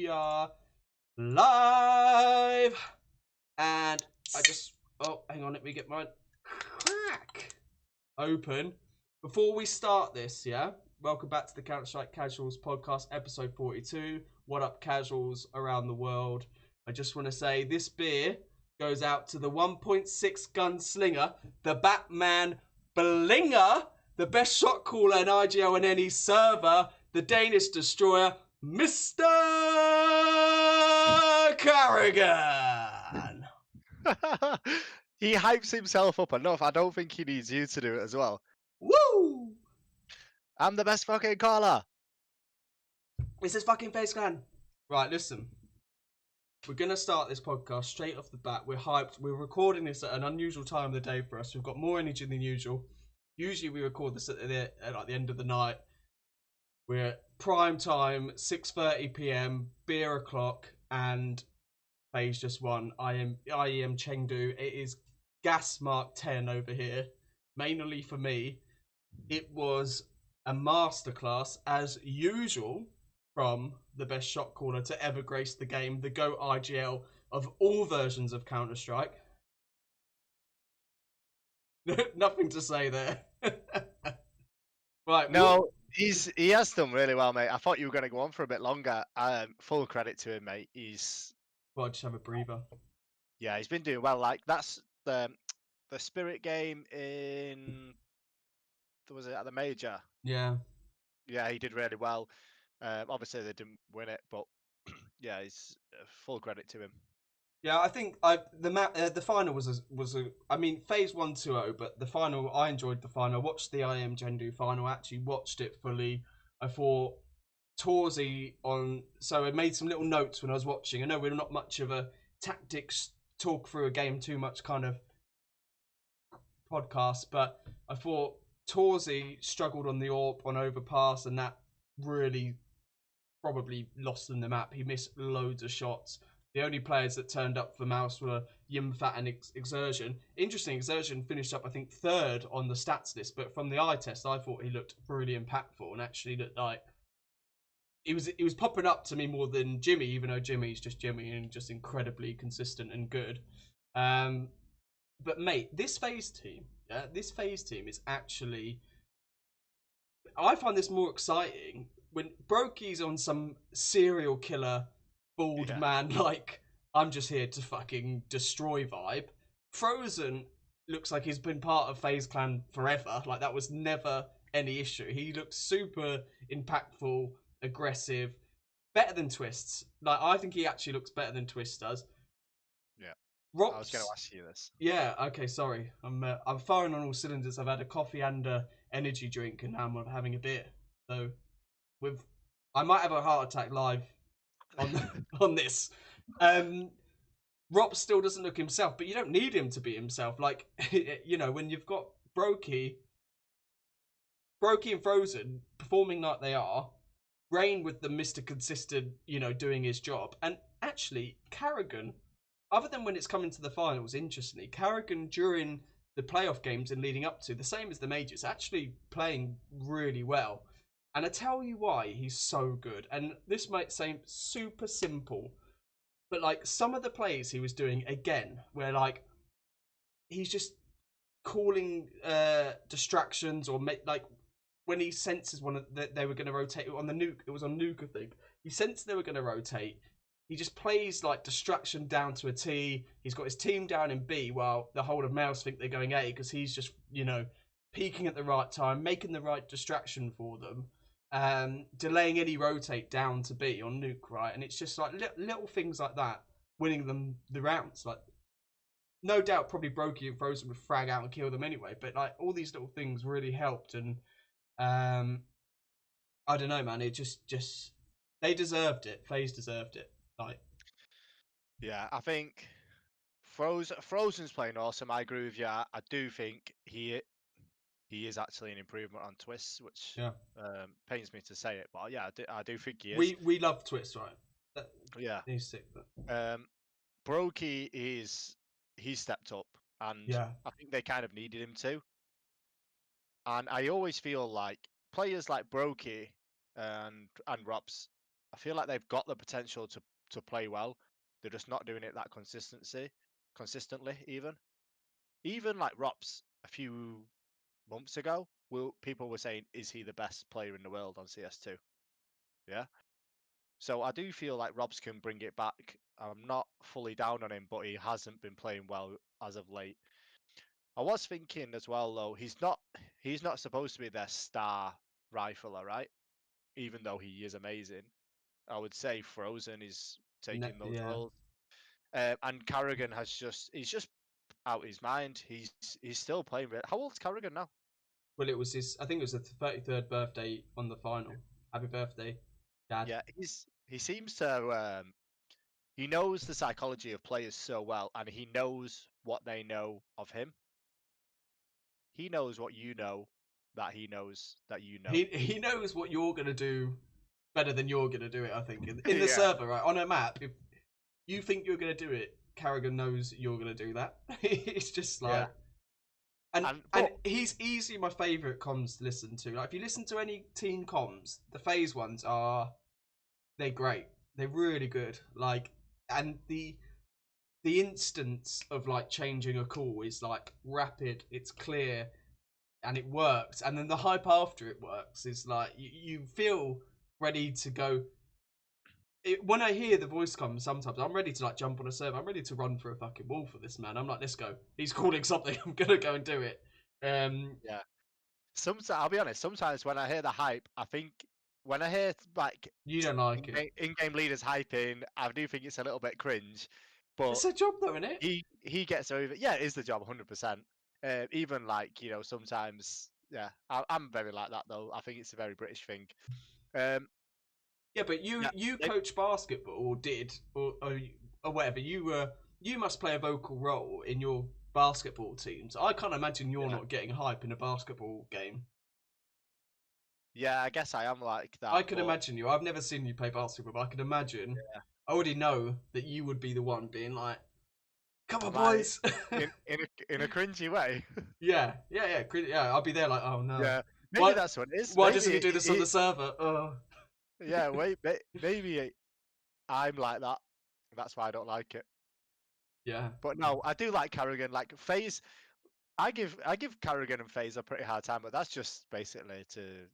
we are live. And I just, oh, hang on, let me get mine crack open. Before we start this, yeah, welcome back to the Counter-Strike Casuals podcast, episode 42. What up, casuals around the world? I just want to say this beer goes out to the 1.6 gun slinger, the Batman Blinger, the best shot caller in IGL and any server, the Danish destroyer, Mr. KARRIGAN. He hypes himself up enough. I don't think he needs you to do it as well. Woo! I'm the best fucking caller. This is fucking Face Clan. Right, listen. We're going to start this podcast straight off the bat. We're hyped. We're recording this at an unusual time of the day for us. We've got more energy than usual. Usually we record this at the end of the night. We're prime time, 6:30 p.m, beer o'clock, and FaZe just won. IEM Chengdu. It is gas mark 10 over here. Mainly for me. It was a masterclass, as usual, from the best shot caller to ever grace the game, the GOAT IGL of all versions of Counter-Strike. Nothing to say there. Right. No, he has done really well, mate. I thought you were going to go on for a bit longer. Full credit to him, mate. Well, just have a breather. Yeah, he's been doing well. Like, that's the Spirit game in, was it at the Major? Yeah. Yeah, he did really well. Obviously they didn't win it, but yeah, it's full credit to him. Yeah, I think the final was I mean, FaZe won 2-0, but the final, I enjoyed the final. I watched the IEM Chengdu final, actually watched it fully. I thought Torzy so I made some little notes when I was watching. I know we're not much of a tactics talk through a game too much kind of podcast, but I thought Torzy struggled on the AWP on overpass, and that really probably lost them the map. He missed loads of shots. The only players that turned up for MOUZ were Yimfat and Exertion. Interesting, Exertion finished up, I think, 3rd on the stats list, but from the eye test, I thought he looked really impactful and actually looked like he was popping up to me more than Jimmy, even though Jimmy's just Jimmy and just incredibly consistent and good. But mate, this FaZe team is actually, I find this more exciting when Brokey's on some serial killer bald man, like, I'm just here to fucking destroy vibe. Frozen looks like he's been part of FaZe Clan forever. Like, that was never any issue. He looks super impactful, aggressive, better than Twists. Like, I think he actually looks better than Twist does. Yeah. Rops, I was going to ask you this. Yeah, okay, sorry. I'm firing on all cylinders. I've had a coffee and a energy drink, and now I'm having a beer. So, I might have a heart attack live on this. Rob still doesn't look himself, but you don't need him to be himself. Like, you know, when you've got Brokey and Frozen performing like they are, Rain with the Mr. Consistent, you know, doing his job, and actually KARRIGAN, other than when it's coming to the finals, interestingly, KARRIGAN during the playoff games and leading up to, the same as the majors, actually playing really well. And I tell you why he's so good. And this might seem super simple, but like some of the plays he was doing again, where like he's just calling distractions, or like when he senses that they were going to rotate on the nuke. It was on nuke, I think. He sensed they were going to rotate. He just plays like distraction down to a T. He's got his team down in B while the whole of MOUZ think they're going A, because he's just, you know, peaking at the right time, making the right distraction for them. Delaying any rotate down to B on nuke, right? And it's just like little things like that winning them the rounds. Like, no doubt probably Brokey and Frozen would frag out and kill them anyway, but like all these little things really helped. And I don't know, man, it just they deserved it. FaZe deserved it. Like, yeah, I think Frozen's playing awesome. I agree with you. I do think he is actually an improvement on Twists, which pains me to say it, but yeah, I do think he is. We love Twists, right? Yeah, he's sick. But Brokey he's stepped up, and I think they kind of needed him to. And I always feel like players like Brokey and Robs, I feel like they've got the potential to play well. They're just not doing it that consistently. Even like Rops a few months ago, people were saying, is he the best player in the world on CS2? Yeah. So I do feel like Robs can bring it back. I'm not fully down on him, but he hasn't been playing well as of late. I was thinking as well, though, he's not supposed to be their star rifler, right? Even though he is amazing, I would say Frozen is taking those Yeah. roles. And KARRIGAN he's just out his mind. He's still playing. How old's KARRIGAN now? Well, I think it was the 33rd birthday on the final. Happy birthday, Dad. Yeah, he seems to he knows the psychology of players so well, and he knows what they know of him. He knows what you know that he knows that you know. He knows what you're gonna do better than you're gonna do it. I think in the Yeah, server, right on a map, if you think you're gonna do it, KARRIGAN knows you're gonna do that. It's just like, yeah. and he's easily my favourite comms to listen to. Like if you listen to any team comms, the phase ones they're great. They're really good. Like, and the instance of like changing a call is like rapid. It's clear. And it works, and then the hype after it works is like you feel ready to go. When I hear the voice come, sometimes I'm ready to like jump on a server. I'm ready to run for a fucking wall for this man. I'm like, let's go. He's calling something. I'm gonna go and do it. Yeah. Sometimes I'll be honest. Sometimes when I hear the hype, I think when I hear like You don't like it. in-game leaders hyping, I do think it's a little bit cringe. But It's a job though, isn't it? he gets over. Yeah, it is the job, 100%. Even like sometimes, yeah, I'm very like that though. I think it's a very British thing. Yeah, but you coach basketball or did or whatever. You must play a vocal role in your basketball teams. I can't imagine you're not getting hype in a basketball game. Yeah, I guess I am like that. I can imagine you. I've never seen you play basketball, but I can imagine. Yeah. I already know that you would be the one being like, "Come on, boys!" in a cringy way. Yeah. I'll be there like, "Oh no." Yeah, maybe that's what it is. Why doesn't he do this on the server? Oh. Yeah, wait, maybe I'm like that. That's why I don't like it. Yeah. But no, I do like KARRIGAN. Like FaZe, I give KARRIGAN and FaZe a pretty hard time, but that's just basically to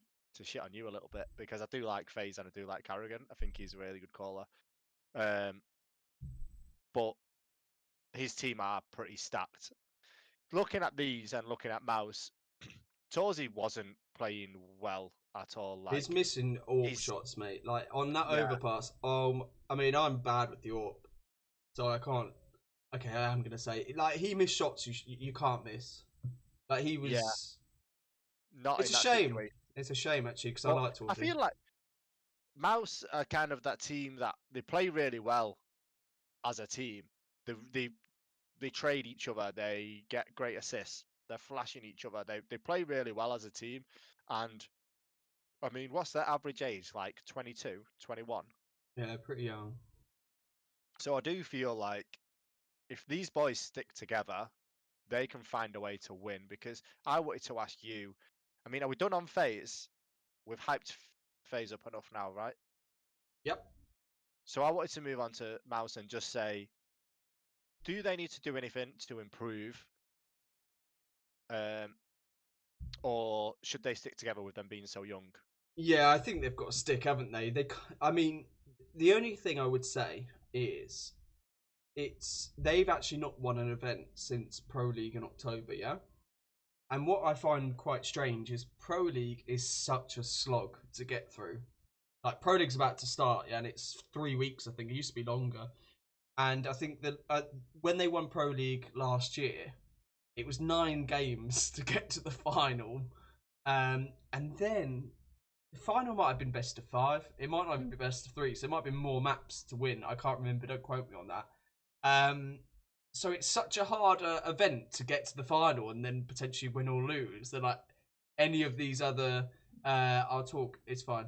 shit on you a little bit because I do like FaZe and I do like KARRIGAN. I think he's a really good caller. But his team are pretty stacked. Looking at these and looking at MOUZ, Torzy wasn't playing well at all. Like he's missing AWP shots, mate. Like on that overpass. I mean, I'm bad with the AWP, so I can't. Okay, I am gonna say like he missed shots you can't miss. Like he was. Yeah. Not. It's a shame. Situation. It's a shame actually because I like Torzy. I feel like MOUZ are kind of that team that they play really well as a team. They trade each other. They get great assists. They're flashing each other. They play really well as a team. And I mean, what's their average age? Like 22, 21? Yeah, pretty young. So I do feel like if these boys stick together, they can find a way to win. Because I wanted to ask you, I mean, are we done on FaZe? We've hyped FaZe up enough now, right? Yep. So I wanted to move on to MOUZ and just say, do they need to do anything to improve? Or should they stick together with them being so young? Yeah, I think they've got to stick, haven't they? I mean, the only thing I would say is they've actually not won an event since Pro League in October, yeah? And what I find quite strange is Pro League is such a slog to get through. Like, Pro League's about to start, yeah, and it's 3 weeks, I think. It used to be longer. And I think that when they won Pro League last year, it was 9 games to get to the final. And then the final might have been best of 5. It might not even be best of 3, so it might have been more maps to win. I can't remember. Don't quote me on that. So it's such a harder event to get to the final and then potentially win or lose than like any of these other. I'll talk. It's fine.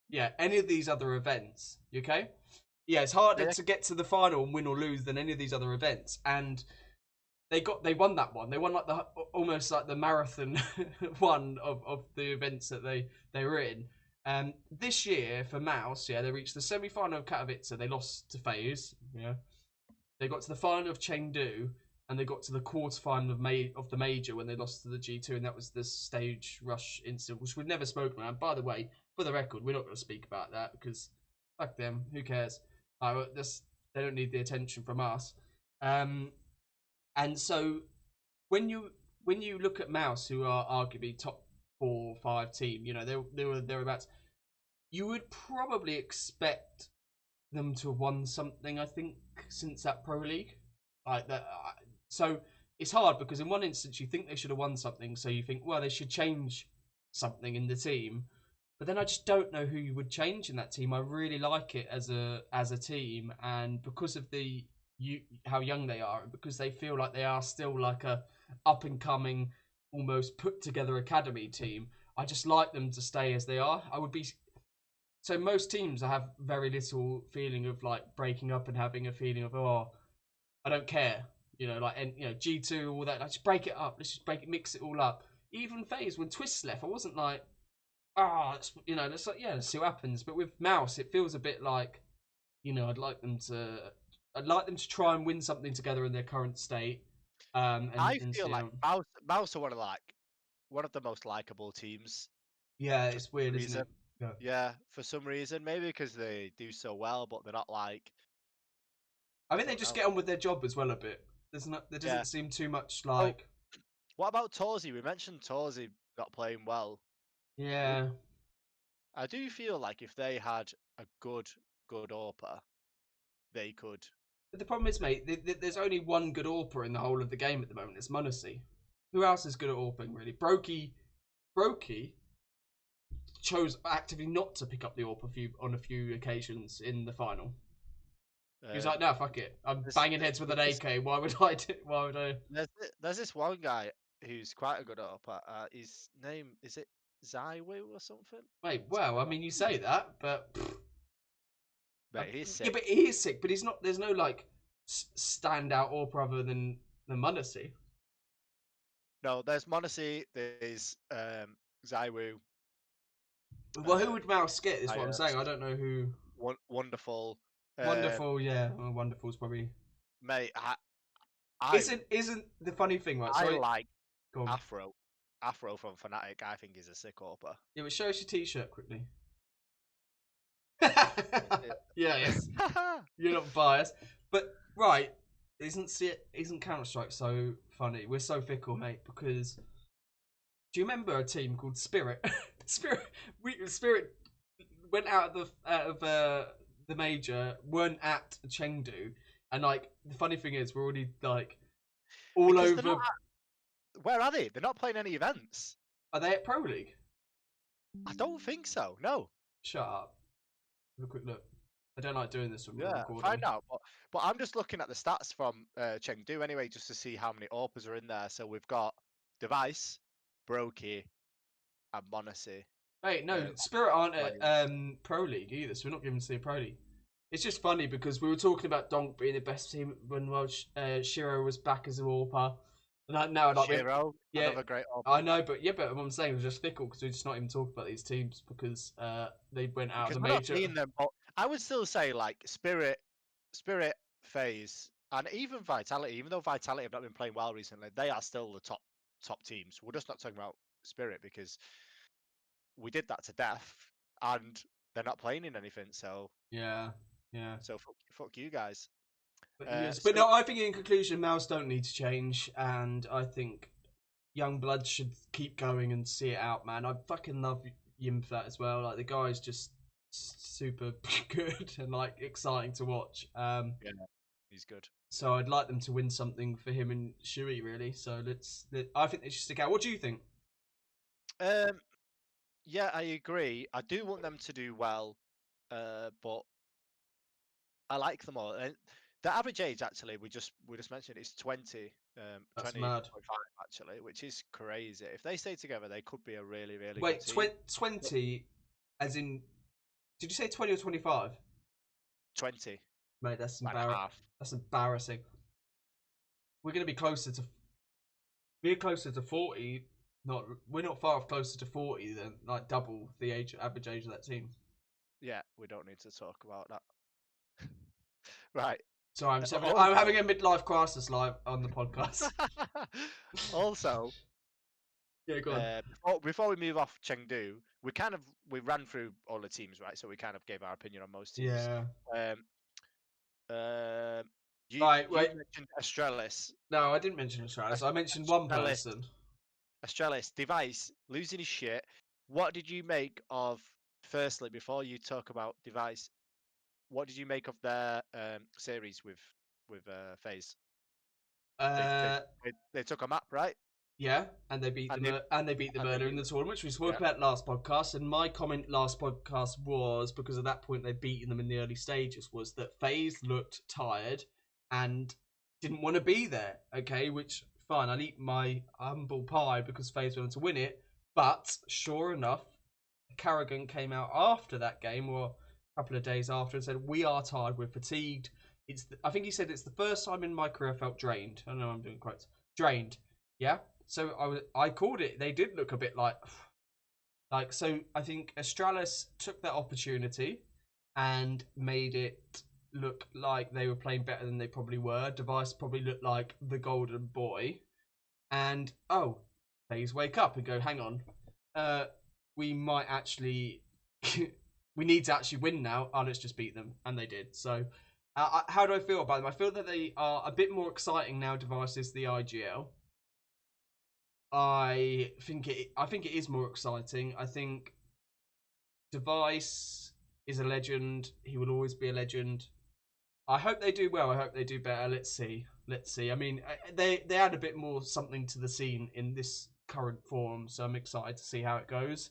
Yeah, any of these other events. You okay? Yeah, it's harder to get to the final and win or lose than any of these other events. And they won that one. They won like almost like the marathon one of the events that they were in. This year for MOUZ, yeah, they reached the semi-final of Katowice. They lost to FaZe. Yeah, they got to the final of Chengdu, and they got to the quarterfinal of the major when they lost to the G2, and that was the stage rush incident, which we've never spoken about. And by the way, for the record, we're not going to speak about that because fuck them. Who cares? They don't need the attention from us. And so when you look at MOUZ, who are arguably top 4 or 5 team, you know they were thereabouts. You would probably expect them to have won something. I think since that Pro League, like that. So it's hard because in one instance you think they should have won something, so you think, well, they should change something in the team. But then I just don't know who you would change in that team. I really like it as a team, and because of how young they are, and because they feel like they are still like a up and coming, almost put together academy team, I just like them to stay as they are. I would be so most teams I have very little feeling of like breaking up and having a feeling of, oh, I don't care, you know, like, and you know, G2, all that. Let's just break it up. Let's just mix it all up. Even FaZe when Twists left, I wasn't like, you know, let's like, yeah, let's see what happens. But with MOUZ, it feels a bit like, you know, I'd like them to try and win something together in their current state. I feel like MOUZ are one of the most likable teams. Yeah, it's weird, isn't it? Yeah, for some reason, maybe because they do so well, but they're not like. I think they just get on with their job as well a bit. There doesn't seem too much like. Oh, what about Torzi? We mentioned Torzi not playing well. Yeah. I do feel like if they had a good AWPer, they could. But the problem is, mate, there's only one good AWPer in the whole of the game at the moment. It's MOUZ. Who else is good at AWPing, really? Brokey chose actively not to pick up the AWP on a few occasions in the final. He was like, no, fuck it. I'm banging heads with an AK. Why would I do? Why would I? There's this one guy who's quite a good AWPer. His name, is it Zaiwu or something? Wait, well, I mean, you say that, but. Mate, he's sick. Yeah, but he is sick, but he's not. There's no, like, standout AWPer other than MOUZ. No, there's MOUZ, there's Zaiwu. Well, who would MOUZ get? Is what I'm saying. I don't know who. Wonderful. Wonderful, yeah. Well, Wonderful's probably. Mate, isn't the funny thing, right? I like Afro. Afro from Fnatic, I think, is a sick AWPer. Yeah, but show us your t-shirt quickly. Yes. You're not biased. But, right, isn't Counter-Strike so funny? We're so fickle, mate, because do you remember a team called Spirit? Spirit went out of the major, weren't at Chengdu, and like the funny thing is we're already like all because over. Where are they? They're not playing any events. Are they at Pro League? I don't think so. No. Shut up. Have a quick look. I don't like doing this when we're recording. Find out. But I'm just looking at the stats from Chengdu anyway, just to see how many AWPers are in there. So we've got Device, Brokey, and MOUZ. Wait, no, Spirit aren't at Pro League either, so we're not given to see a Pro League. It's just funny because we were talking about Donk being the best team when Shiro was back as an AWPer. Now, like, Shiro, another great AWPer. I know, but what I'm saying was just fickle because we're just not even talking about these teams because they went out of the major. Not seeing them, but I would still say like Spirit, FaZe, and even Vitality. Even though Vitality have not been playing well recently, they are still the top teams. We're just not talking about Spirit because we did that to death, and they're not playing in anything. So yeah. So fuck you guys. But no, I think in conclusion, MOUZ don't need to change, and I think young blood should keep going and see it out, man. I fucking love Yim for that as well. Like the guy's just super good and like exciting to watch. Yeah, he's good. So I'd like them to win something for him and Shui, really. So I think they should stick out. What do you think? Yeah, I agree. I do want them to do well, but I like them all. And the average age, actually, we just mentioned is 20. That's 20.5 mad. Actually, which is crazy. If they stay together, they could be a really, really good team. 20, as in, did you say 20 or 25? 20. Mate, that's embarrassing. That's embarrassing. We're gonna be closer to 40 we're not far off closer to 40 than like double the average age of that team. Yeah, we don't need to talk about that. Right. So I'm Also, having a midlife crisis live on the podcast. also, Yeah, go on. before we move off Chengdu, we ran through all the teams, right? So we kind of gave our opinion on most teams. Yeah. Um, you Right, wait. mentioned Astralis. No, I didn't mention Australis. I mentioned one person. Astralis, Device, losing his shit. What did you make of, firstly, before you talk about Device, what did you make of their series with FaZe? They took a map, right? Yeah, and they beat the Murder in the tournament, which we spoke about last podcast. And my comment last podcast was, because at that point they'd beaten them in the early stages, was that FaZe looked tired and didn't want to be there. Okay, which fine, I'll eat my humble pie because FaZe went on to win it. But sure enough, KARRIGAN came out after that game, or a couple of days after, and said, "We are tired, we're fatigued." I think he said it's the first time in my career I felt drained. I don't know, I'm doing quotes. Drained. Yeah. So I called it. They did look a bit like so. I think Astralis took that opportunity and made it look like they were playing better than they probably were. Device probably looked like the golden boy, and FaZe wake up and go, hang on, we might actually, we need to actually win now. Let's just beat them, and they did. So, how do I feel about them? I feel that they are a bit more exciting now. Device is the IGL. I think it is more exciting. I think Device is a legend. He will always be a legend. I hope they do well. I hope they do better. Let's see. I mean, they add a bit more something to the scene in this current form, so I'm excited to see how it goes.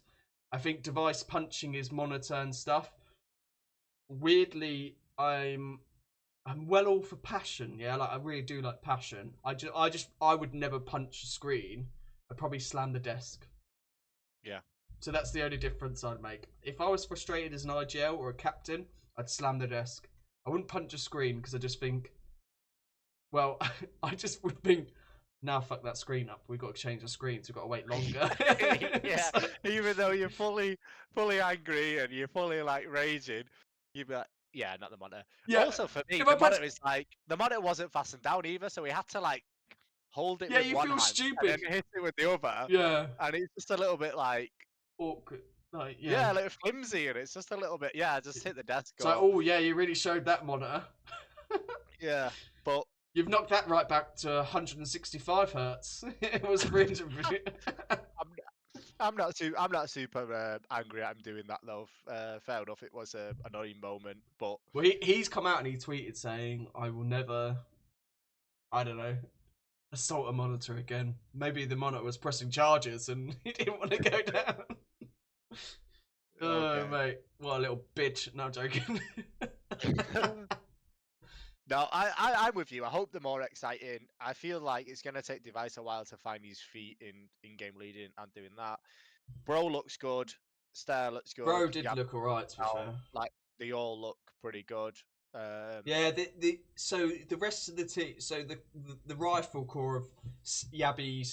I think Device punching is monitor and stuff. Weirdly, I'm well all for passion. Yeah, like I really do like passion. I would never punch a screen. I'd probably slam the desk. Yeah. So that's the only difference I'd make. If I was frustrated as an IGL or a captain, I'd slam the desk. I wouldn't punch a screen because I just think, well, I just would think, now fuck that screen up. We've got to change the screens. We've got to wait longer. Yeah, so, even though you're fully angry and you're fully like raging, you'd be like, yeah, not the monitor. Yeah. Also for me, the monitor wasn't fastened down either, so we had to like hold it with one hand stupid. and then hit it with the other. Yeah. And it's just a little bit like awkward. Like, yeah, like flimsy, and it's just a little bit. Yeah, just hit the desk. So, oh yeah, you really showed that monitor. Yeah, but you've knocked that right back to 165 hertz. It was 300. I'm not super angry at him doing that though. Fair enough, it was an annoying moment, but well, he's come out and he tweeted saying, "I will never, I don't know, assault a monitor again." Maybe the monitor was pressing charges and he didn't want to go down. Oh mate, what a little bitch! No, I'm joking. No, I'm with you. I hope they're more exciting. I feel like it's going to take Device a while to find his feet in game leading and doing that. Bro looks good. Stair looks good. Bro did look alright, to be fair. Like, they all look pretty good. Yeah, so the rest of the team, so the rifle core of Yabby,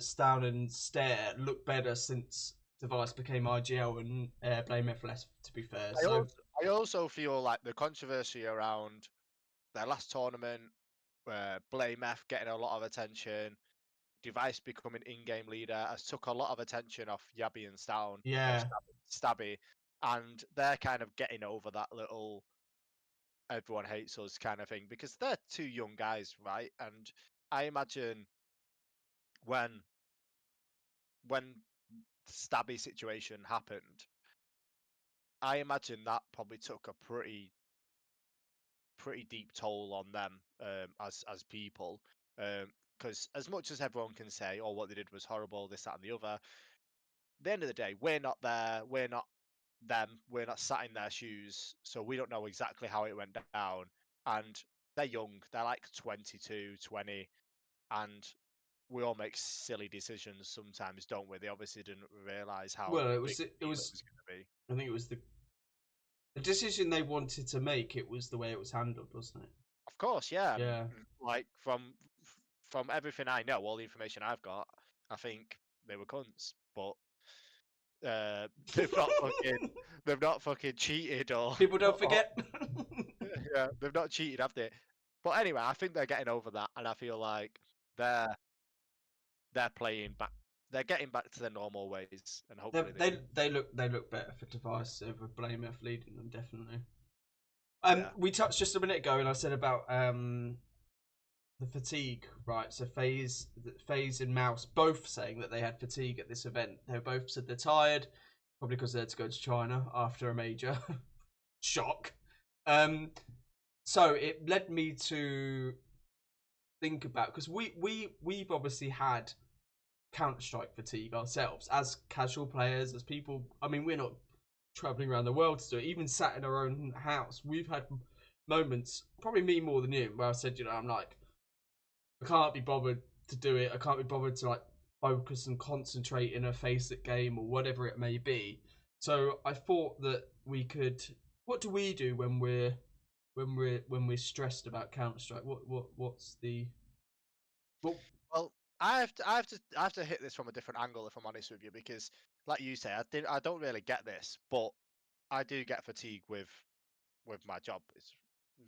Stown and Stair look better since Device became IGL and Blame F less, to be fair. I also feel like the controversy around their last tournament, Blame F getting a lot of attention, Device becoming in-game leader, has took a lot of attention off Yabby and Stown. Yeah. Stabby. And they're kind of getting over that little everyone hates us kind of thing because they're two young guys, right? And I imagine when the Stabby situation happened, I imagine that probably took a pretty deep toll on them as people, because as much as everyone can say, "Oh, what they did was horrible," this, that, and the other, at the end of the day, we're not there. We're not them. We're not sat in their shoes, so we don't know exactly how it went down. And they're young. They're like 22, 20, and we all make silly decisions sometimes, don't we? They obviously didn't realize how well it was going to be. I think it was the decision they wanted to make. It was the way it was handled, wasn't it? Of course, yeah. Yeah. Like from everything I know, all the information I've got, I think they were cunts, but they've not fucking cheated or People don't or forget. yeah, they've not cheated, have they? But anyway, I think they're getting over that, and I feel like they're playing back. They're getting back to their normal ways, and hopefully they look better for Device over Blameff leading them, definitely. Yeah. We touched just a minute ago, and I said about the fatigue, right? So FaZe and MOUZ both saying that they had fatigue at this event. They both said they're tired, probably because they had to go to China after a major shock. So it led me to think about, because we've obviously had Counter-Strike fatigue ourselves as casual players, as people. I mean, we're not traveling around the world to do it. Even sat in our own house, we've had moments, probably me more than you, where I said, I'm like, I can't be bothered to do it. I can't be bothered to like focus and concentrate in a FACEIT game or whatever it may be. So I thought that we could. What do we do when we're stressed about Counter-Strike? What's the? Well, I have to hit this from a different angle, if I'm honest with you, because like you say, I don't really get this, but I do get fatigue with my job. It's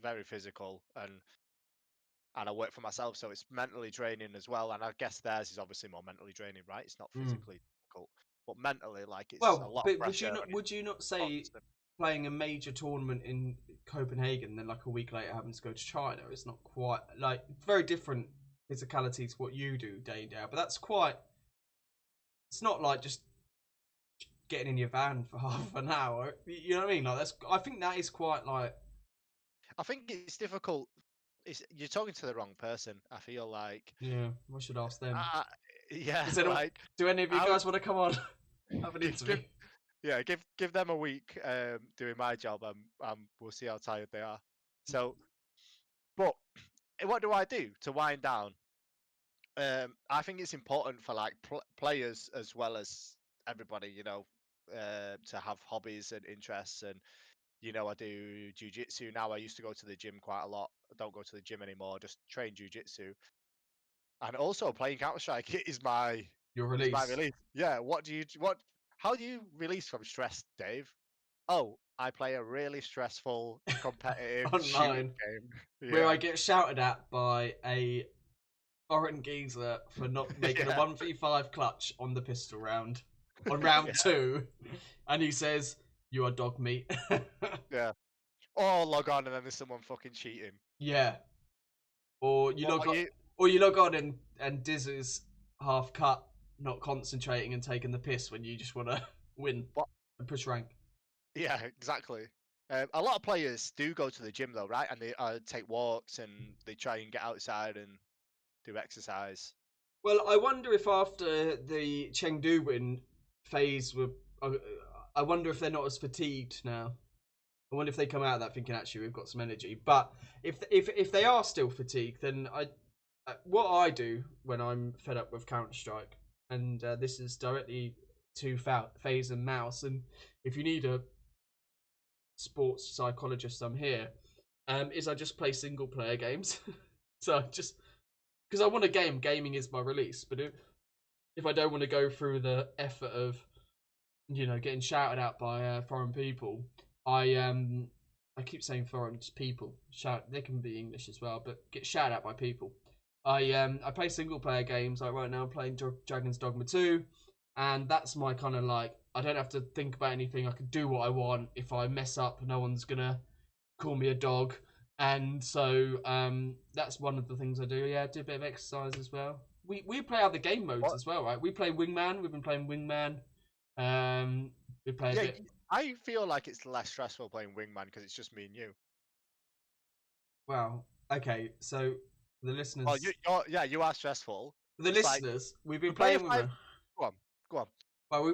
very physical, and I work for myself, so it's mentally draining as well. And I guess theirs is obviously more mentally draining, right? It's not physically difficult, but mentally, like it's a Well, lot of but pressure. would you not say Constant. playing a major tournament in Copenhagen, then like a week later having to go to China is not quite like very different physicality to what you do day in day out. But that's quite. It's not like just getting in your van for half an hour. You know what I mean? Like I think that is quite like. I think it's difficult. You're talking to the wrong person. I feel like. Yeah, I should ask them. Yeah, Like, do any of you guys want to come on? Have an interview. Yeah, give them a week doing my job, and we'll see how tired they are. So, but what do I do to wind down? I think it's important for like players as well as everybody, to have hobbies and interests. And I do jujitsu now. I used to go to the gym quite a lot. I don't go to the gym anymore. Just train jujitsu. And also playing Counter Strike is my release. Yeah. How do you release from stress, Dave? Oh, I play a really stressful competitive shooting game. Where I get shouted at by a foreign geezer for not making a 1v5 clutch on the pistol round on round 2, and he says, "You are dog meat." Yeah. Or log on and then there's someone fucking cheating. Yeah. Or you log on and Diz is half cut, not concentrating and taking the piss when you just want to win and push rank. Yeah, exactly. A lot of players do go to the gym though, right? And they take walks and they try and get outside and do exercise. Well, I wonder if after the Chengdu win, FaZe were. I wonder if they're not as fatigued now. I wonder if they come out of that thinking, actually, we've got some energy. But if they are still fatigued, then what I do when I'm fed up with Counter-Strike, and this is directly to FaZe and MOUZ, and if you need a sports psychologist, I'm here, is I just play single-player games. So just because I want a game, gaming is my release. But if I don't want to go through the effort of, getting shouted at by foreign people, I keep saying foreign people. They can be English as well, but get shouted at by people. I play single player games. Like right now, I'm playing Dragon's Dogma 2, and that's my kind of like, I don't have to think about anything. I can do what I want. If I mess up, no one's gonna call me a dog. And so that's one of the things I do. Yeah, do a bit of exercise as well. We play other game modes as well, right? We play Wingman. We've been playing Wingman. We play a bit. I feel like it's less stressful playing Wingman because it's just me and you. Wow. Okay, so the listeners. Oh, you are stressful. For the listeners, we've been playing Wingman. Go on.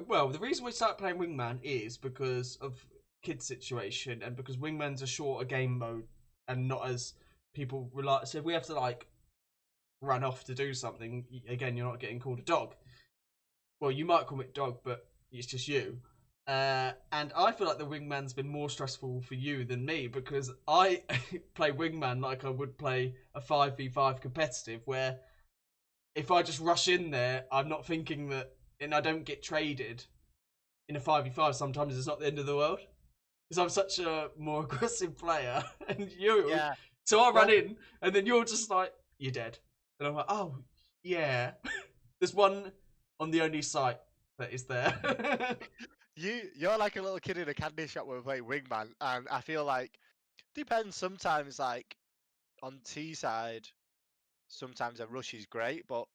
Well, the reason we started playing Wingman is because of Kid's situation and because Wingman's a shorter game mode and not as people rely. So if we have to like run off to do something, again, you're not getting called a dog. Well, you might call me a dog, but it's just you. And I feel like the Wingman's been more stressful for you than me because I play Wingman like I would play a 5v5 competitive, where if I just rush in there, I'm not thinking that and I don't get traded in a 5v5, sometimes it's not the end of the world. Because I'm such a more aggressive player, and so I ran in, and then you're just like, you're dead. And I'm like, oh, yeah. There's one on the only site that is there. You're like a little kid in a candy shop when we play Wingman, and I feel like depends sometimes like on T side, sometimes a rush is great, but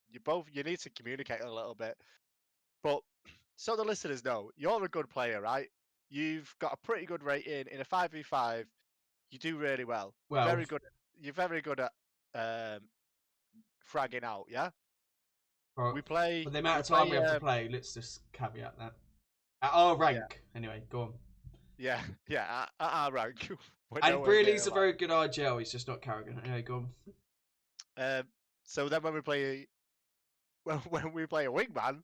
you need to communicate a little bit. But so the listeners know, you're a good player, right? You've got a pretty good rating in a 5v5. You do really well. Well, You're very good at fragging out, yeah? For the amount of time we have to play, let's just caveat that. At our rank, anyway, go on. Yeah, at our rank. And Brealey's a very good IGL, he's just not KARRIGAN. Anyway, go on. So then when we play a Wingman,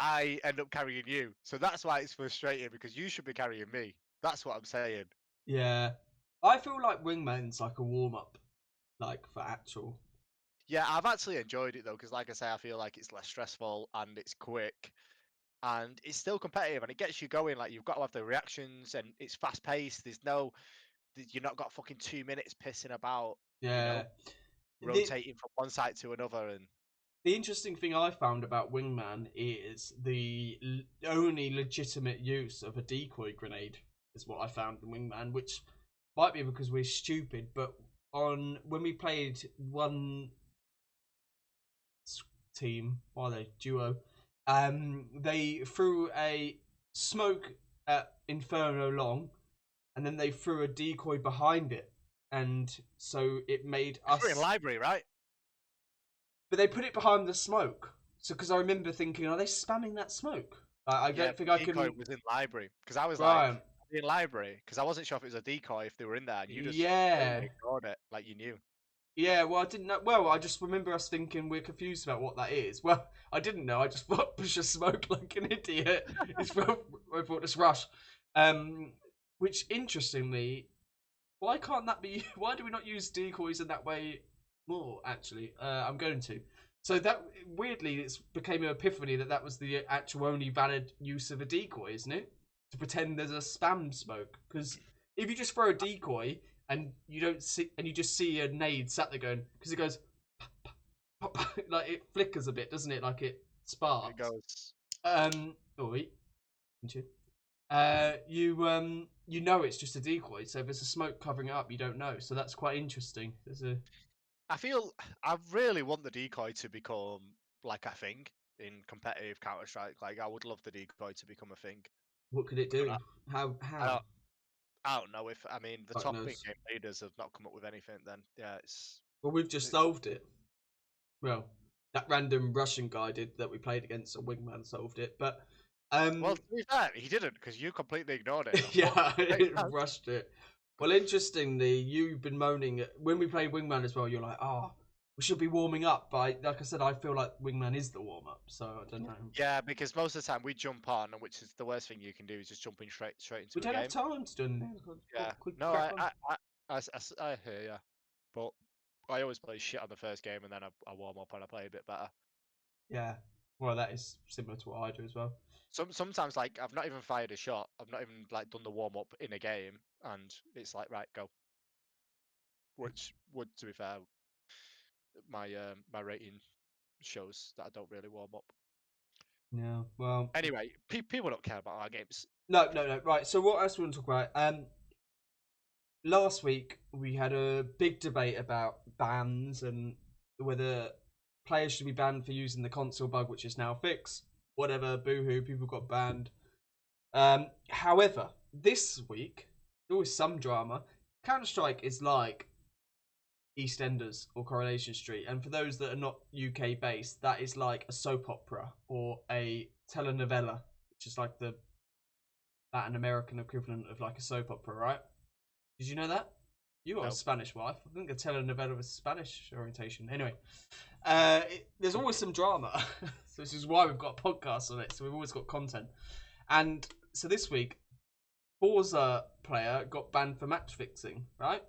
I end up carrying you. So that's why it's frustrating, because you should be carrying me. That's what I'm saying. Yeah. I feel like Wingman's like a warm-up, like, for actual. Yeah, I've actually enjoyed it, though, because like I say, I feel like it's less stressful and it's quick. And it's still competitive, and it gets you going. Like, you've got to have the reactions, and it's fast-paced. You're not got fucking 2 minutes pissing about, yeah, rotating from one site to another. And the interesting thing I found about Wingman is the only legitimate use of a decoy grenade is what I found in Wingman, which might be because we're stupid, but when we played one team, duo, they threw a smoke at Inferno Long, and then they threw a decoy behind it, and so it made us. We're in library, right? But they put it behind the smoke. So, because I remember thinking, are they spamming that smoke? I don't think I can. Decoy was in library, because I was like in library, because I wasn't sure if it was a decoy if they were in there, and you just ignored it like you knew. Yeah, well, I didn't know. Well, I just remember us thinking we're confused about what that is. Well, I didn't know. I just thought push a smoke like an idiot. I thought this rush. Which interestingly, why can't that be? Why do we not use decoys in that way more? Actually, I'm going to. So that weirdly, it's became an epiphany that was the actual only valid use of a decoy, isn't it? To pretend there's a spam smoke. Because if you just throw a decoy and you don't see, and you just see a nade sat there going, because it goes, pop, pop, pop, like it flickers a bit, doesn't it? Like it sparks. It goes. Oh wait, you know it's just a decoy. So if there's a smoke covering it up, you don't know. So that's quite interesting. I feel I really want the decoy to become like a thing in competitive Counter-Strike. Like, I would love the decoy to become a thing. What could it do? How? I don't know. If I mean the top big game leaders have not come up with anything, then yeah, it's. Well, we've just solved it. Well, that random Russian guy did that we played against, a Wingman solved it, but. Well, to be fair, he didn't, because you completely ignored it. Yeah, rushed it. Well, interestingly, you've been moaning when we played Wingman as well. You're like, we should be warming up. But like I said, I feel like Wingman is the warm up. So I don't know. Yeah, because most of the time we jump on, which is the worst thing you can do, is just jumping straight into a game. We don't have time to do anything. Yeah, no, I hear you, but I always play shit on the first game, and then I warm up and I play a bit better. Yeah, well, that is similar to what I do as well. Sometimes, like, I've not even fired a shot. I've not even like done the warm up in a game, and it's like, right, go. Which would, to be fair, my rating shows that I don't really warm up. No, well. Anyway, people don't care about our games. No. Right. So what else we want to talk about? Last week we had a big debate about bans and whether players should be banned for using the console bug, which is now fixed. Whatever, boohoo, people got banned. However, this week there was some drama. Counter-Strike is like EastEnders or Coronation Street, and for those that are not UK based, that is like a soap opera or a telenovela, which is like the Latin American equivalent of like a soap opera, right? Did you know that? You got a Spanish wife. I think a telenovela was Spanish orientation. Anyway, there's always some drama. So this is why we've got a podcast on it. So we've always got content. And so this week, Forza player got banned for match fixing, right?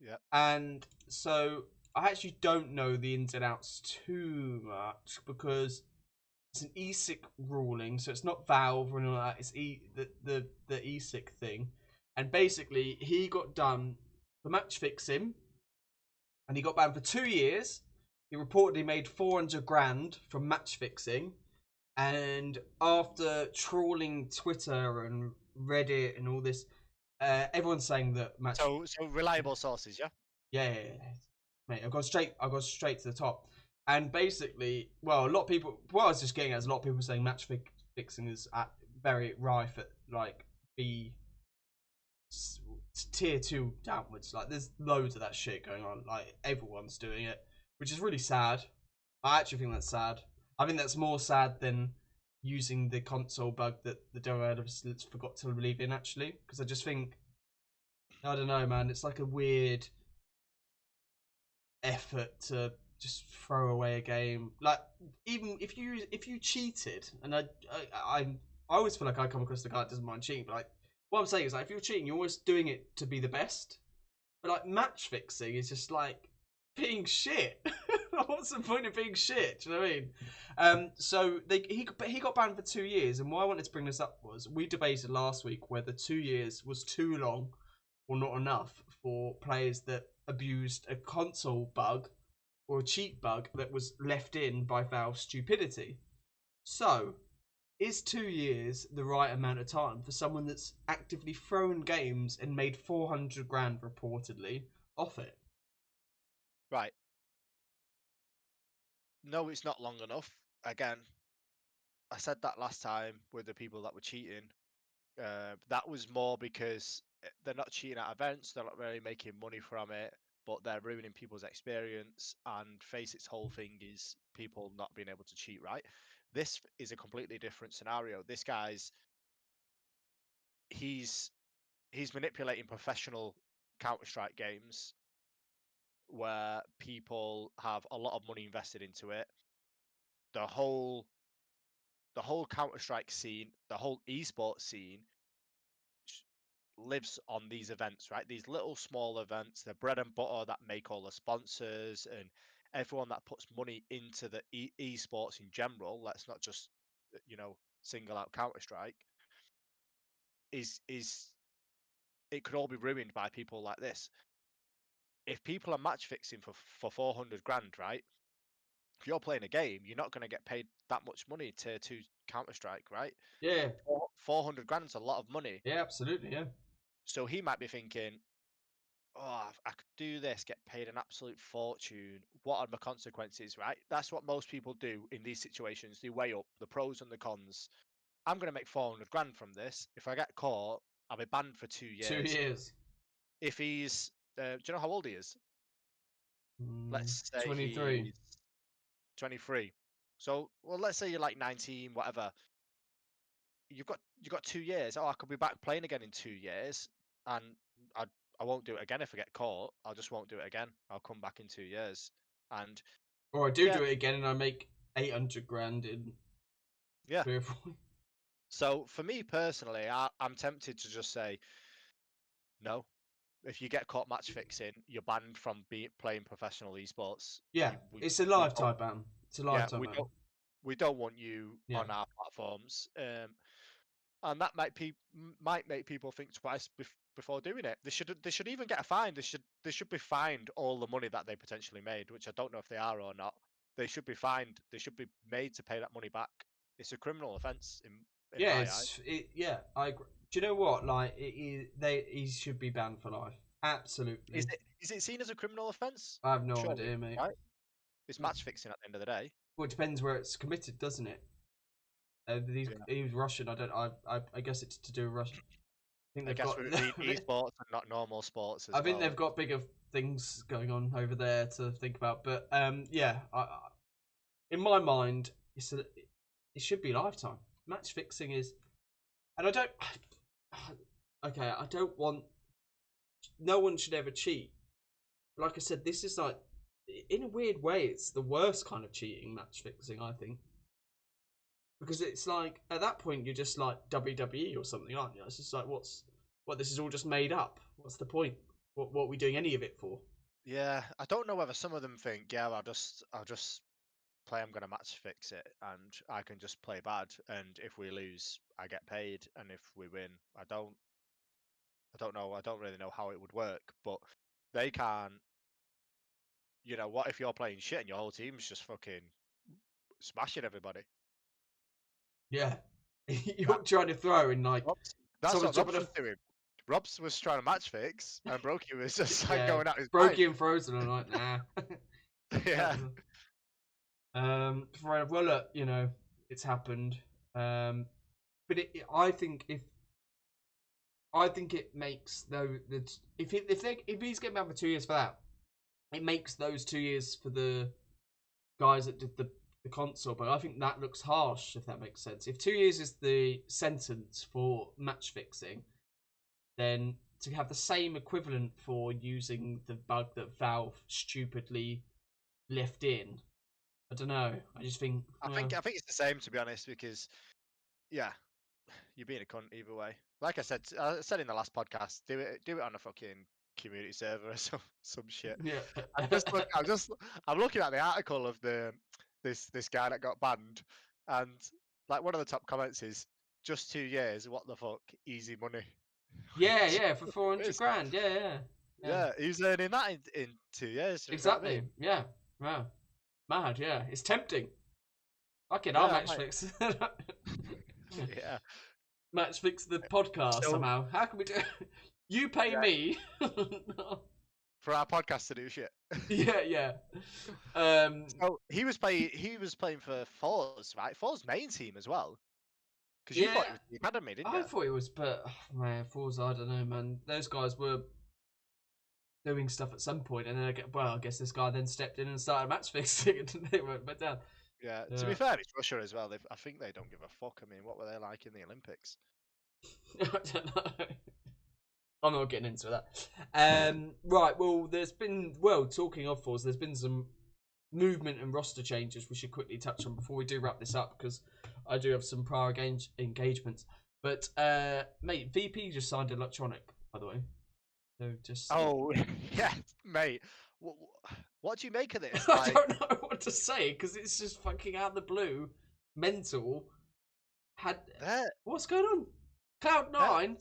Yeah. And so I actually don't know the ins and outs too much because it's an ESIC ruling, so it's not Valve or anything like that. It's the ESIC thing, and basically he got done for match fixing, and he got banned for 2 years. He reportedly made 400 grand from match fixing, and after trawling Twitter and Reddit and all this, everyone's saying that match. So reliable sources, yeah. Yeah. Mate, I got straight to the top, and basically, well, a lot of people. What I was just getting at is a lot of people saying match fixing is very rife at like B tier 2 downwards. Like, there's loads of that shit going on. Like, everyone's doing it, which is really sad. I actually think that's sad. I think that's more sad than using the console bug that the developers forgot to leave in, actually, because I just think, I don't know, man. It's like a weird effort to just throw away a game. Like, even if you cheated, and I always feel like I come across the guy that doesn't mind cheating, but like, what I'm saying is, like, if you're cheating, you're always doing it to be the best. But like, match fixing is just like being shit. What's the point of being shit? Do you know what I mean? So he got banned for 2 years, and why I wanted to bring this up was we debated last week whether 2 years was too long or not enough for players that abused a console bug or a cheat bug that was left in by Valve's stupidity. So, is 2 years the right amount of time for someone that's actively thrown games and made 400 grand reportedly off it? Right. No, it's not long enough. Again, I said that last time with the people that were cheating. That was more because they're not cheating at events, they're not really making money from it, but they're ruining people's experience. And face its whole thing is people not being able to cheat, right? This is a completely different scenario. This guy's he's manipulating professional Counter-Strike games where people have a lot of money invested into it. The whole Counter-Strike scene, the whole esports scene lives on these events, right? These little small events, the bread and butter that make all the sponsors and everyone that puts money into the esports in general. Let's not just single out Counter-Strike. Is it could all be ruined by people like this. If people are match fixing for 400 grand, right? If you're playing a game, you're not going to get paid that much money tier 2 Counter-Strike, right? Yeah. 400 grand's a lot of money. Yeah, absolutely, yeah. So he might be thinking, oh, I could do this, get paid an absolute fortune. What are the consequences, right? That's what most people do in these situations. They weigh up the pros and the cons. I'm going to make 400 grand from this. If I get caught, I'll be banned for 2 years. 2 years. If he's, do you know how old he is? Let's say 23. he's 23. So, well, let's say you're like 19, whatever. You've got 2 years. Oh, I could be back playing again in 2 years, and I won't do it again if I get caught. I just won't do it again. I'll come back in 2 years, and Or I do it again, and I make 800 grand in 3 or 4. So for me personally, I'm tempted to just say no. If you get caught match fixing, you're banned from playing professional esports. Yeah, it's a lifetime ban. It's a lifetime ban. We don't want you on our platforms, and that might make people think twice before doing it. They should even get a fine. They should be fined all the money that they potentially made, which I don't know if they are or not. They should be fined. They should be made to pay that money back. It's a criminal offence in my eyes. I agree. Do you know what? Like, he should be banned for life. Absolutely. Is it seen as a criminal offence? I have no idea, mate. Right? It's match fixing at the end of the day. Well, it depends where it's committed, doesn't it? He's Russian. I guess it's to do with Russia. I guess with esports and not normal sports as well. I think they've got bigger things going on over there to think about. But in my mind, it should be lifetime. Match fixing is, and I don't want. No one should ever cheat. Like I said, this is like, in a weird way, it's the worst kind of cheating, match fixing, I think. Because it's like, at that point, you're just like WWE or something, aren't you? It's just like, this is all just made up. What's the point? What are we doing any of it for? Yeah, I don't know whether some of them think, yeah, I'll just play. I'm gonna match fix it, and I can just play bad. And if we lose, I get paid, and if we win, I don't. I don't know. I don't really know how it would work, but they can't. You know, what if you're playing shit and your whole team's just fucking smashing everybody? Yeah. That, You're trying to throw in like that's someone's what dropping Robs a was doing. Robs was trying to match fix, and Brokey was just like yeah, going out his mind. Brokey and Frozen are like, nah. Yeah, Well, look, it's happened. But I think it makes though that if he's getting back for 2 years for that, it makes those 2 years for the guys that did the console. But I think that looks harsh, if that makes sense. If 2 years is the sentence for match fixing, then to have the same equivalent for using the bug that Valve stupidly left in, I don't know. I just think I think it's the same, to be honest, because yeah, you're being a cunt either way. Like I said in the last podcast, do it on a fucking community server or some shit. yeah. I'm looking at the article of this guy that got banned, and like one of the top comments is just 2 years. What the fuck? Easy money. Yeah, for 400 It's- grand. Yeah. yeah, he's earning that in 2 years. You know what I Exactly. mean? Yeah. Wow. Mad. Yeah. It's tempting. Fuck it. I'll Yeah, I'm match like, fix. yeah. Match fix the podcast So somehow. How can we do? You pay yeah, me. for our podcast to do shit. Yeah. Um. So he was playing for Fours, right? Fours main team as well. Because you thought Yeah. he was the academy, didn't I you? thought it was, but man, Forza, I don't know, man. Those guys were doing stuff at some point, and then I guess this guy then stepped in and started match fixing, and they went back down. Yeah. To Yeah. be fair, it's Russia as well. I think they don't give a fuck. I mean, what were they like in the Olympics? I don't know. I'm not getting into that. Right. Well, talking of Forza, there's been some movement and roster changes we should quickly touch on before we do wrap this up, because I do have some prior engagements. But mate, VP just signed Electronic, by the way. So just Oh, yeah, mate. What do you make of this? I Like, don't know what to say because it's just fucking out of the blue, mental. that What's going on? Cloud that Nine.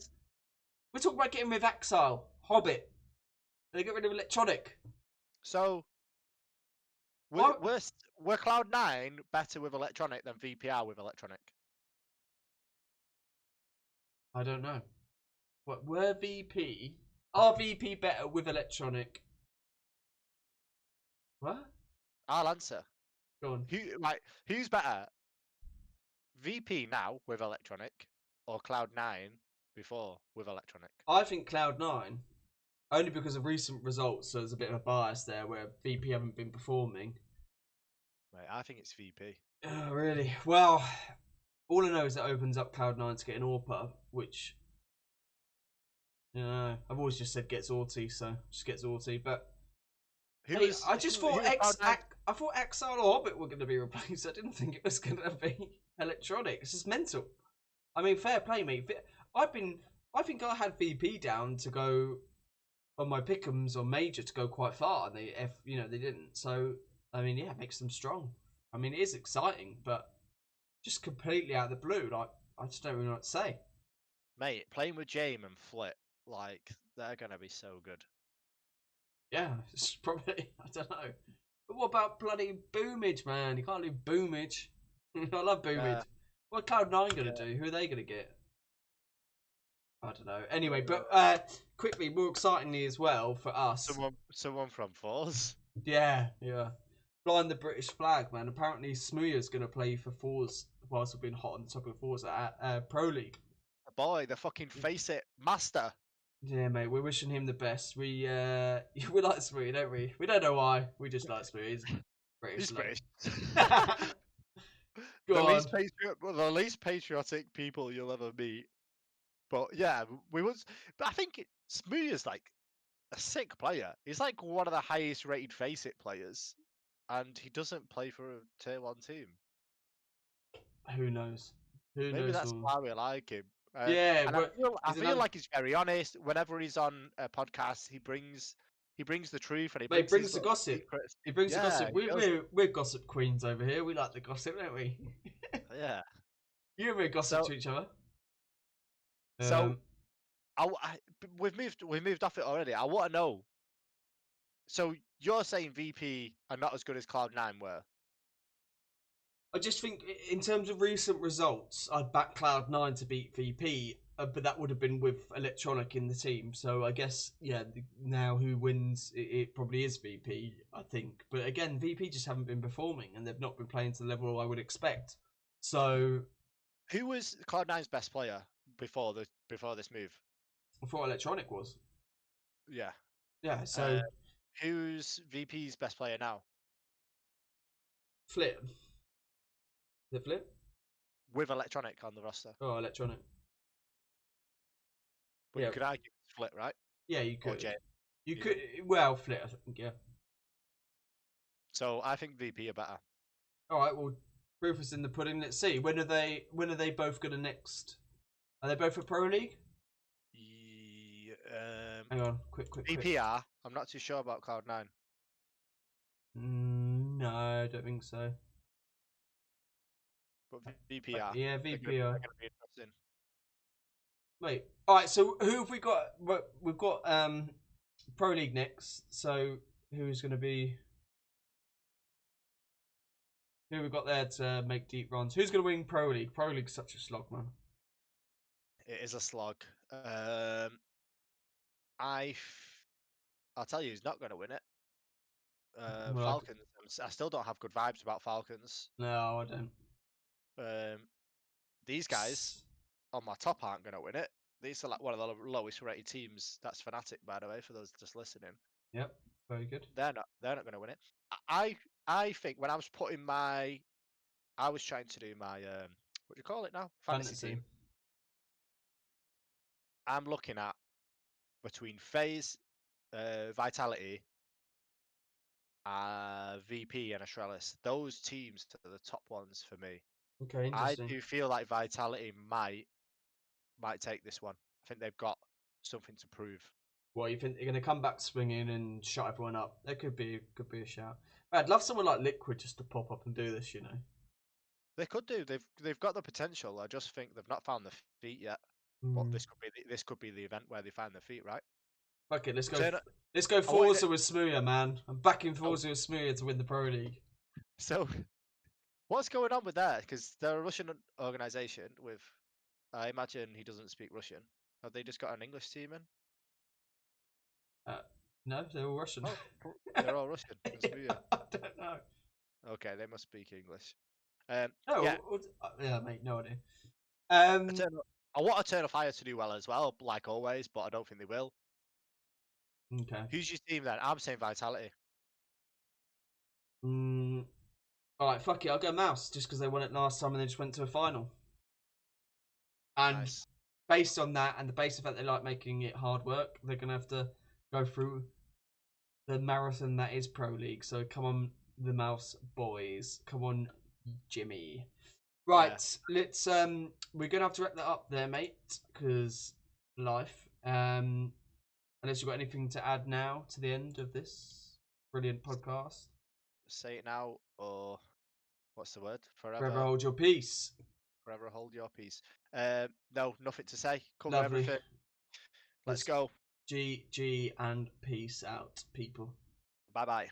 We're talking about getting rid of Exile, Hobbit. They get rid of Electronic. so Why- we're Cloud9 better with Electronic than VPR with Electronic? I don't know. What were VP? Are VP better with Electronic? What? I'll answer. Go on. Who's better? VP now with Electronic or Cloud9 before with Electronic? I think Cloud Nine, only because of recent results. So there's a bit of a bias there where VP haven't been performing. Mate, I think it's VP. Oh, really? Well, all I know is it opens up Cloud Nine to get an AWPer, which I've always just said gets Auti, so just gets Auti. But I just thought I thought Exile or Hobbit were going to be replaced. I didn't think it was going to be Electronic. It's just mental. I mean, fair play, mate. I think I had VP down to go on my pick'ems on Major to go quite far, and they didn't. So I mean, yeah, it makes them strong. I mean, it is exciting, but just completely out of the blue. Like, I just don't really know what to say. Mate, playing with Jame and Flit, like, they're going to be so good. Yeah, it's probably, I don't know. But what about bloody Boomage, man? You can't leave Boomage. I love Boomage. What Cloud9 going to do? Who are they going to get? I don't know. Anyway, but quickly, more excitingly as well for us. Someone from Fours. Yeah. Flying the British flag, man. Apparently, Smooya's going to play for Fours whilst we've been hot on the top of Fours at Pro League. Boy, the fucking face it master. Yeah, mate, we're wishing him the best. We like Smooya, don't we? We don't know why. We just like Smooya. He's British. He's British. The least patriotic people you'll ever meet. But yeah, but I think Smooya's like a sick player. He's like one of the highest rated face it players, and he doesn't play for a tier 1 team. Who knows? Maybe that's why we like him. Yeah, and but I feel like he's very honest. Whenever he's on a podcast, he brings he brings the truth and he But he brings his brings the little gossip. secrets. He brings the Yeah, gossip. he does. We're gossip queens over here. We like the gossip, don't we? Yeah. You and me gossip So to each other. so we've moved off it already. I want to know. So you're saying VP are not as good as Cloud9 were? I just think in terms of recent results, I'd back Cloud9 to beat VP, but that would have been with Electronic in the team. So I guess, yeah, now who wins, it probably is VP, I think. But again, VP just haven't been performing and they've not been playing to the level I would expect. So Who was Cloud9's best player before this move? I thought Electronic was. Yeah. Yeah, so Who's VP's best player now? Flip. Is it Flip? With Electronic on the roster. Oh, Electronic. But Yeah. you could argue it's Flip, right? Yeah, you Or could. Jay. You could. Well, Flip, I think, yeah. So I think VP are better. All right, well, proof is in the pudding. Let's see. When are they both going to next? Are they both for Pro League? Hang on, quick. VPR. I'm not too sure about Cloud9. No, I don't think so. But VPR. Yeah, VPR. They're going to be interesting. Wait. All right. So who have we got? We've got Pro League next. So who's going to be? Who have we got there to make deep runs? Who's going to win Pro League? Pro League's such a slog, man. It is a slog. I'll tell you, who's not going to win it. Well, Falcons. I still don't have good vibes about Falcons. No, I don't. These guys on my top aren't going to win it. These are like one of the lowest rated teams. That's Fnatic, by the way, for those just listening. Yep, very good. They're not going to win it. I think when I was I was trying to do my what do you call it now? Fantasy team. I'm looking at between FaZe, Vitality, VP, and Astralis. Those teams are the top ones for me. Okay, I interesting. do feel like Vitality might take this one. I think they've got something to prove. Well, you think they're going to come back swinging and shut everyone up? That could be a shout. I'd love someone like Liquid just to pop up and do this. You know, they could do. They've got the potential. I just think they've not found the feet yet. But this could be the event where they find their feet, right? Okay, let's go. Let's go Forza with Smooya, man. I'm backing Forza with Smooya to win the Pro League. So, what's going on with that? Because they're a Russian organization with. I imagine he doesn't speak Russian. Have they just got an English team in? No, they're all Russian. Oh, they're all Russian. I don't know. Okay, they must speak English. Yeah, mate, no idea. I want Eternal Fire to do well as well, like always, but I don't think they will. Okay. Who's your team then? I'm saying Vitality. Alright, fuck it, I'll go MOUZ, just because they won it last time and they just went to a final. And nice. Based on that, and the base of that they like making it hard work, they're going to have to go through the marathon that is Pro League. So come on, the MOUZ boys. Come on, Jimmy. Right, let's we're gonna have to wrap that up there, mate, because life. Unless you've got anything to add now to the end of this brilliant podcast. Say it now, or what's the word? Forever hold your peace. Forever hold your peace. No, nothing to say. Cover everything. Let's go. GG and peace out, people. Bye bye.